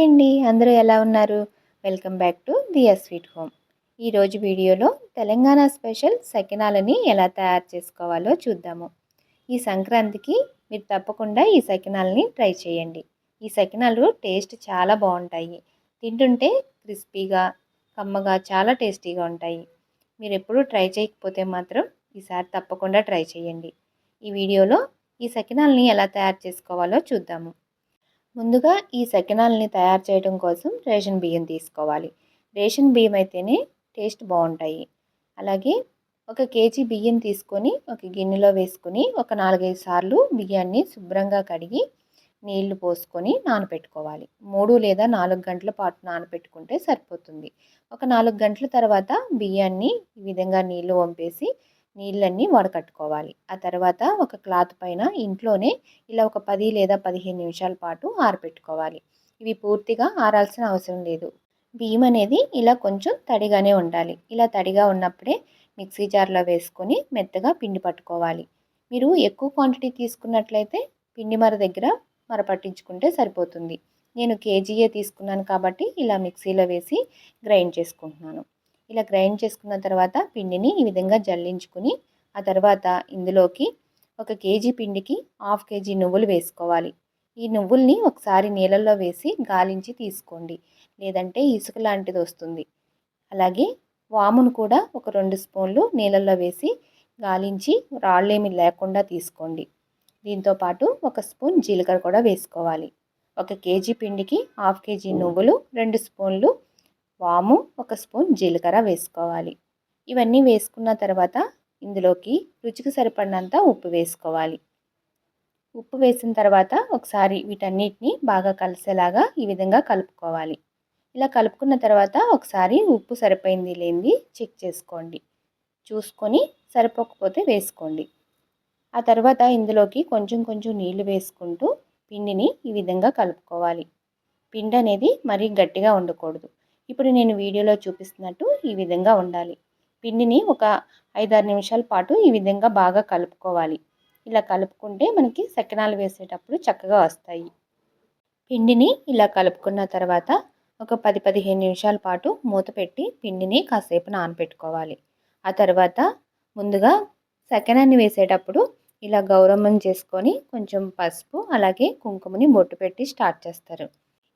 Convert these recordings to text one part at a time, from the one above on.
అండి. అందరూ ఎలా ఉన్నారు? Welcome back to Diya sweet home. ఈరోజు వీడియోలో తెలంగాణ స్పెషల్ సకినాలని ఎలా తయారు చేసుకోవాలో చూద్దాము. ఈ సంక్రాంతికి మీరు తప్పకుండా ఈ సకినాలని ట్రై చేయండి. ఈ సకినాలు టేస్ట్ చాలా బాగుంటాయి. తింటుంటే క్రిస్పీగా, కమ్మగా చాలా టేస్టీగా ఉంటాయి. మీరు ఎప్పుడూ ట్రై చేయకపోతే మాత్రం ఈసారి తప్పకుండా ట్రై చేయండి. ఈ వీడియోలో ఈ సకినాలని ఎలా తయారు చేసుకోవాలో చూద్దాము. ముందుగా ఈ సకినాలని తయారు చేయడం కోసం రేషన్ బియ్యం తీసుకోవాలి. రేషన్ బియ్యం అయితేనే టేస్ట్ బాగుంటాయి. అలాగే ఒక కేజీ బియ్యం తీసుకొని ఒక గిన్నెలో వేసుకొని ఒక 4-5 సార్లు బియ్యాన్ని శుభ్రంగా కడిగి నీళ్లు పోసుకొని నానబెట్టుకోవాలి. 3 లేదా 4 గంటల పాటు నానబెట్టుకుంటే సరిపోతుంది. ఒక 4 గంటల తర్వాత బియ్యాన్ని ఈ విధంగా నీళ్లు వంపేసి నీళ్ళన్నీ వడకట్టుకోవాలి. ఆ తర్వాత ఒక క్లాత్ పైన ఇంట్లోనే ఇలా ఒక 10 లేదా 15 నిమిషాల పాటు ఆరబెట్టుకోవాలి. ఇవి పూర్తిగా ఆరాల్సిన అవసరం లేదు. బియ్యం అనేది ఇలా కొంచెం తడిగానే ఉండాలి. ఇలా తడిగా ఉన్నప్పుడే మిక్సీ జార్లో వేసుకొని మెత్తగా పిండి పట్టుకోవాలి. మీరు ఎక్కువ క్వాంటిటీ తీసుకున్నట్లయితే పిండి దగ్గర పట్టించుకుంటే సరిపోతుంది. నేను కేజీయే తీసుకున్నాను కాబట్టి ఇలా మిక్సీలో వేసి గ్రైండ్ చేసుకుంటున్నాను. ఇలా గ్రైండ్ చేసుకున్న తర్వాత పిండిని ఈ విధంగా జల్లించుకుని ఆ తర్వాత ఇందులోకి ఒక కేజీ పిండికి 1/2 కేజీ నువ్వులు వేసుకోవాలి. ఈ నువ్వుల్ని ఒకసారి నీళ్ళల్లో వేసి గాలించి తీసుకోండి, లేదంటే ఇసుక లాంటిది వస్తుంది. అలాగే వామును కూడా ఒక 2 స్పూన్లు నీళ్ళల్లో వేసి గాలించి రాళ్ళేమి లేకుండా తీసుకోండి. దీంతోపాటు ఒక స్పూన్ జీలకర్ర కూడా వేసుకోవాలి. ఒక కేజీ పిండికి 1/2 కేజీ నువ్వులు, 2 స్పూన్లు వాము, ఒక స్పూన్ జీలకర్ర వేసుకోవాలి. ఇవన్నీ వేసుకున్న తర్వాత ఇందులోకి రుచికి సరిపడినంత ఉప్పు వేసుకోవాలి. ఉప్పు వేసిన తర్వాత ఒకసారి వీటన్నిటిని బాగా కలిసేలాగా ఈ విధంగా కలుపుకోవాలి. ఇలా కలుపుకున్న తర్వాత ఒకసారి ఉప్పు సరిపోయింది లేనిది చెక్ చేసుకోండి. చూసుకొని సరిపోకపోతే వేసుకోండి. ఆ తర్వాత ఇందులోకి కొంచెం కొంచెం నీళ్లు వేసుకుంటూ పిండిని ఈ విధంగా కలుపుకోవాలి. పిండి అనేది మరీ గట్టిగా ఉండకూడదు. ఇప్పుడు నేను వీడియోలో చూపిస్తున్నట్టు ఈ విధంగా ఉండాలి. పిండిని ఒక 5-6 నిమిషాల పాటు ఈ విధంగా బాగా కలుపుకోవాలి. ఇలా కలుపుకుంటే మనకి సకినాలు వేసేటప్పుడు చక్కగా వస్తాయి. పిండిని ఇలా కలుపుకున్న తర్వాత ఒక 10-15 నిమిషాల పాటు మూత పెట్టి పిండిని కాసేపు నానబెట్టుకోవాలి. ఆ తర్వాత ముందుగా సకినాన్ని వేసేటప్పుడు ఇలా గౌరమ్మని చేసుకొని కొంచెం పసుపు అలాగే కుంకుమని బొట్టు పెట్టి స్టార్ట్ చేస్తారు.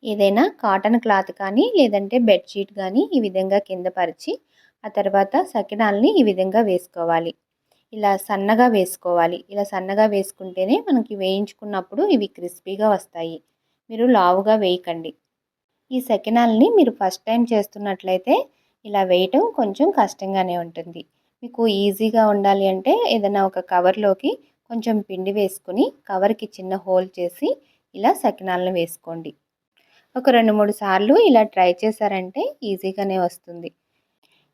ఏదైనా కాటన్ క్లాత్ కానీ లేదంటే బెడ్షీట్ కానీ ఈ విధంగా కింద పరిచి ఆ తర్వాత సకినాల్ని ఈ విధంగా వేసుకోవాలి. ఇలా సన్నగా వేసుకోవాలి. ఇలా సన్నగా వేసుకుంటేనే మనకి వేయించుకున్నప్పుడు ఇవి క్రిస్పీగా వస్తాయి. మీరు లావుగా వేయకండి. ఈ సకినాల్ని మీరు ఫస్ట్ టైం చేస్తున్నట్లయితే ఇలా వేయటం కొంచెం కష్టంగానే ఉంటుంది. మీకు ఈజీగా ఉండాలి అంటే ఏదైనా ఒక కవర్లోకి కొంచెం పిండి వేసుకుని కవర్కి చిన్న హోల్ చేసి ఇలా సకినాలను వేసుకోండి. ఒక 2-3 సార్లు ఇలా ట్రై చేశారంటే ఈజీగానే వస్తుంది.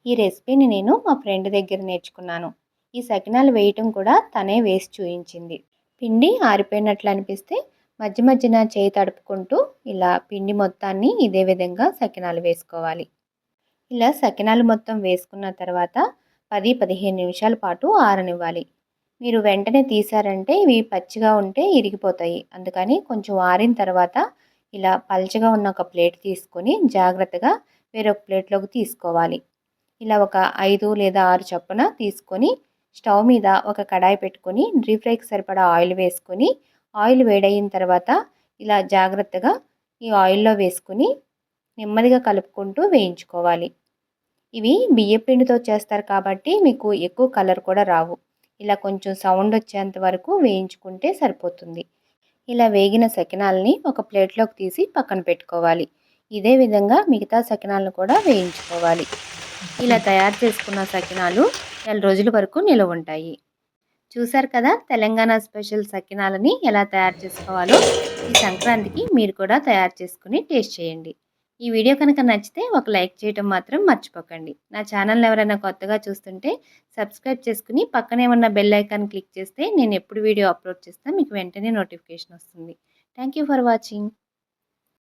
ఈ రెసిపీని నేను మా ఫ్రెండ్ దగ్గర నేర్చుకున్నాను. ఈ సకినాలు వేయటం కూడా తనే వేసి చూయించింది. పిండి ఆరిపోయినట్లు అనిపిస్తే మధ్య మధ్యన చేయి తడుపుకుంటూ ఇలా పిండి మొత్తాన్ని ఇదే విధంగా సకినాలు వేసుకోవాలి. ఇలా సకినాలు మొత్తం వేసుకున్న తర్వాత 10-15 నిమిషాల పాటు ఆరనివ్వాలి. మీరు వెంటనే తీసారంటే ఇవి పచ్చిగా ఉంటే ఇరిగిపోతాయి. అందుకని కొంచెం ఆరిన తర్వాత ఇలా పల్చగా ఉన్న ఒక ప్లేట్ తీసుకొని జాగ్రత్తగా వేరొక ప్లేట్లోకి తీసుకోవాలి. ఇలా ఒక 5 లేదా 6 చొప్పున తీసుకొని స్టవ్ మీద ఒక కడాయి పెట్టుకొని డీప్ ఫ్రైకి సరిపడా ఆయిల్ వేసుకొని ఆయిల్ వేడయిన తర్వాత ఇలా జాగ్రత్తగా ఈ ఆయిల్లో వేసుకుని నెమ్మదిగా కలుపుకుంటూ వేయించుకోవాలి. ఇవి బియ్యం పిండితో చేస్తారు కాబట్టి మీకు ఎక్కువ కలర్ కూడా రావు. ఇలా కొంచెం సౌండ్ వచ్చేంత వరకు వేయించుకుంటే సరిపోతుంది. ఇలా వేగిన సకినాలని ఒక ప్లేట్లోకి తీసి పక్కన పెట్టుకోవాలి. ఇదే విధంగా మిగతా సకినాలను కూడా వేయించుకోవాలి. ఇలా తయారు చేసుకున్న సకినాలు నెల రోజుల వరకు నిలవ ఉంటాయి. చూశారు కదా తెలంగాణ స్పెషల్ సకినాలని ఎలా తయారు చేసుకోవాలో. ఈ సంక్రాంతికి మీరు కూడా తయారు చేసుకుని టేస్ట్ చేయండి. ఈ వీడియో కనుక నచ్చితే ఒక లైక్ చేయడం మాత్రం మర్చిపోకండి. నా ఛానల్ ఎవరైనా కొత్తగా చూస్తుంటే సబ్స్క్రైబ్ చేసుకుని పక్కనే ఉన్న బెల్ ఐకాన్ క్లిక్ చేస్తే నేను ఎప్పుడు వీడియో అప్లోడ్ చేస్తే మీకు వెంటనే నోటిఫికేషన్ వస్తుంది. Thank you for watching.